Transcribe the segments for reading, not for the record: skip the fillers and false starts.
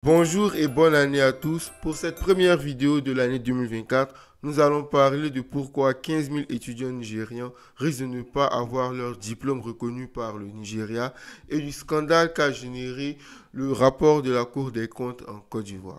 Bonjour et bonne année à tous. Pour cette première vidéo de l'année 2024, nous allons parler de pourquoi 15 000 étudiants nigérians risquent de ne pas avoir leur diplôme reconnu par le Nigeria et du scandale qu'a généré le rapport de la Cour des comptes en Côte d'Ivoire.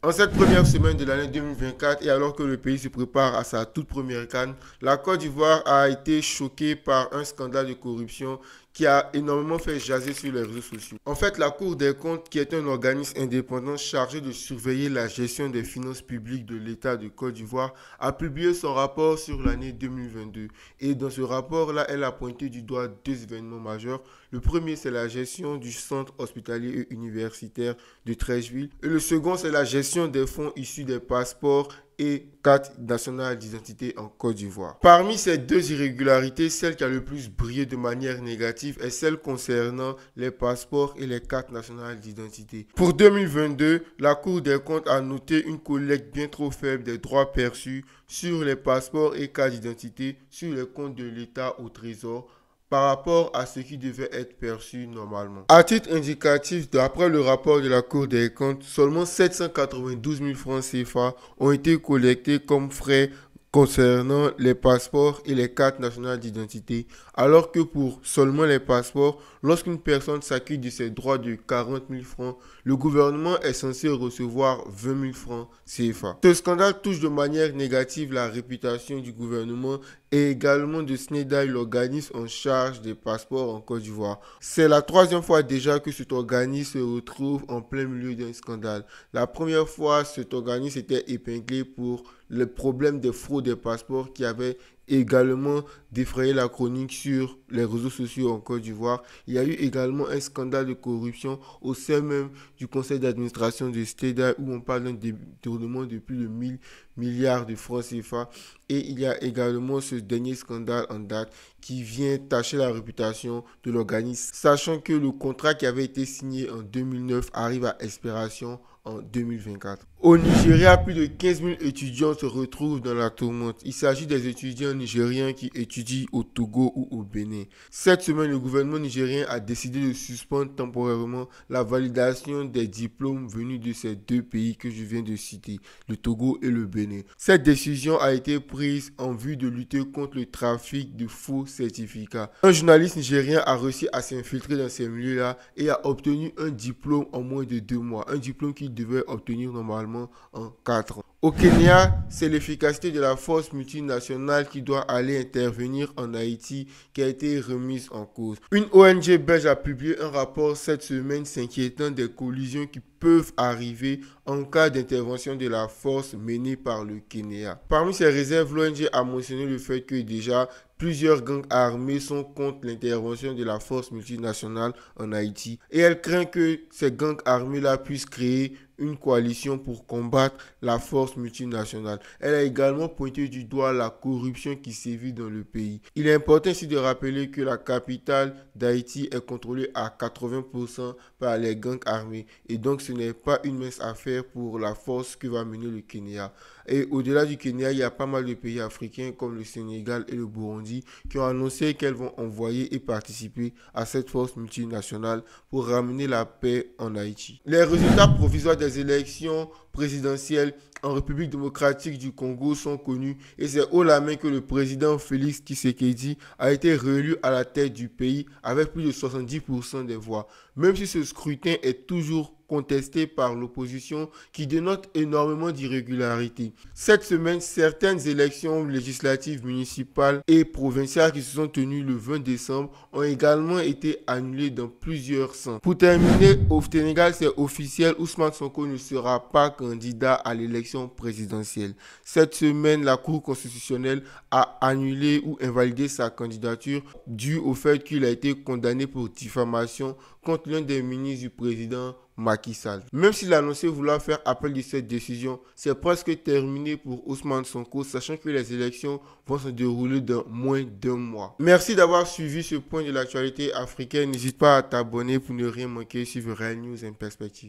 En cette première semaine de l'année 2024 et alors que le pays se prépare à sa toute première CAN, la Côte d'Ivoire a été choquée par un scandale de corruption qui a énormément fait jaser sur les réseaux sociaux. En fait, la Cour des comptes, qui est un organisme indépendant chargé de surveiller la gestion des finances publiques de l'État de Côte d'Ivoire, a publié son rapport sur l'année 2022. Et dans ce rapport-là, elle a pointé du doigt deux événements majeurs. Le premier, c'est la gestion du centre hospitalier et universitaire de Treichville. Et le second, c'est la gestion des fonds issus des passeports et carte nationale d'identité en Côte d'Ivoire. Parmi ces deux irrégularités, celle qui a le plus brillé de manière négative est celle concernant les passeports et les cartes nationales d'identité. Pour 2022, la Cour des comptes a noté une collecte bien trop faible des droits perçus sur les passeports et cartes d'identité sur les comptes de l'État au Trésor, par rapport à ce qui devait être perçu normalement. À titre indicatif, d'après le rapport de la Cour des comptes, seulement 792 000 francs CFA ont été collectés comme frais concernant les passeports et les cartes nationales d'identité, alors que pour seulement les passeports, lorsqu'une personne s'acquitte de ses droits de 40 000 francs, le gouvernement est censé recevoir 20 000 francs CFA. Ce scandale touche de manière négative la réputation du gouvernement et également de SNEDA, l'organisme en charge des passeports en Côte d'Ivoire. C'est la troisième fois déjà que cet organisme se retrouve en plein milieu d'un scandale. La première fois, cet organisme était épinglé pour le problème des fraudes des passeports qui avait également défrayé la chronique sur les réseaux sociaux en Côte d'Ivoire. Il y a eu également un scandale de corruption au sein même du conseil d'administration de SNEDA où on parle d'un détournement de plus de 1000 milliards de francs CFA. Et il y a également ce dernier scandale en date qui vient tacher la réputation de l'organisme, sachant que le contrat qui avait été signé en 2009 arrive à expiration en 2024. Au Nigeria, plus de 15 000 étudiants se retrouvent dans la tourmente. Il s'agit des étudiants nigériens qui étudient au Togo ou au Bénin. Cette semaine, le gouvernement nigérien a décidé de suspendre temporairement la validation des diplômes venus de ces deux pays que je viens de citer, le Togo et le Bénin. Cette décision a été prise en vue de lutter contre le trafic de faux certificats. Un journaliste nigérien a réussi à s'infiltrer dans ces milieux-là et a obtenu un diplôme en moins de 2 mois. Un diplôme qu'il devait obtenir normalement en 4 ans. Au Kenya, c'est l'efficacité de la force multinationale qui doit aller intervenir en Haïti qui a été remise en cause. Une ONG belge a publié un rapport cette semaine s'inquiétant des collisions qui peuvent arriver en cas d'intervention de la force menée par le Kenya. Parmi ces réserves, l'ONG a mentionné le fait que déjà plusieurs gangs armés sont contre l'intervention de la force multinationale en Haïti et elle craint que ces gangs armés-là puissent créer une coalition pour combattre la force multinationale. Elle a également pointé du doigt la corruption qui sévit dans le pays. Il est important ici de rappeler que la capitale d'Haïti est contrôlée à 80% par les gangs armés et donc ce n'est pas une mince affaire pour la force que va mener le Kenya. Et au-delà du Kenya, il y a pas mal de pays africains comme le Sénégal et le Burundi qui ont annoncé qu'elles vont envoyer et participer à cette force multinationale pour ramener la paix en Haïti. Les résultats provisoires des élections présidentielles en République démocratique du Congo sont connus et c'est haut la main que le président Félix Tshisekedi a été réélu à la tête du pays avec plus de 70% des voix. Même si ce scrutin est toujours contesté par l'opposition qui dénote énormément d'irrégularités. Cette semaine, certaines élections législatives municipales et provinciales qui se sont tenues le 20 décembre ont également été annulées dans plusieurs centres. Pour terminer, au Sénégal, c'est officiel, Ousmane Sonko ne sera pas candidat à l'élection présidentielle. Cette semaine, la Cour constitutionnelle a annulé ou invalidé sa candidature due au fait qu'il a été condamné pour diffamation contre l'un des ministres du président Macky Sall. Même s'il a annoncé vouloir faire appel de cette décision, c'est presque terminé pour Ousmane Sonko, sachant que les élections vont se dérouler dans moins d'1 mois. Merci d'avoir suivi ce point de l'actualité africaine. N'hésite pas à t'abonner pour ne rien manquer sur Real News en perspective.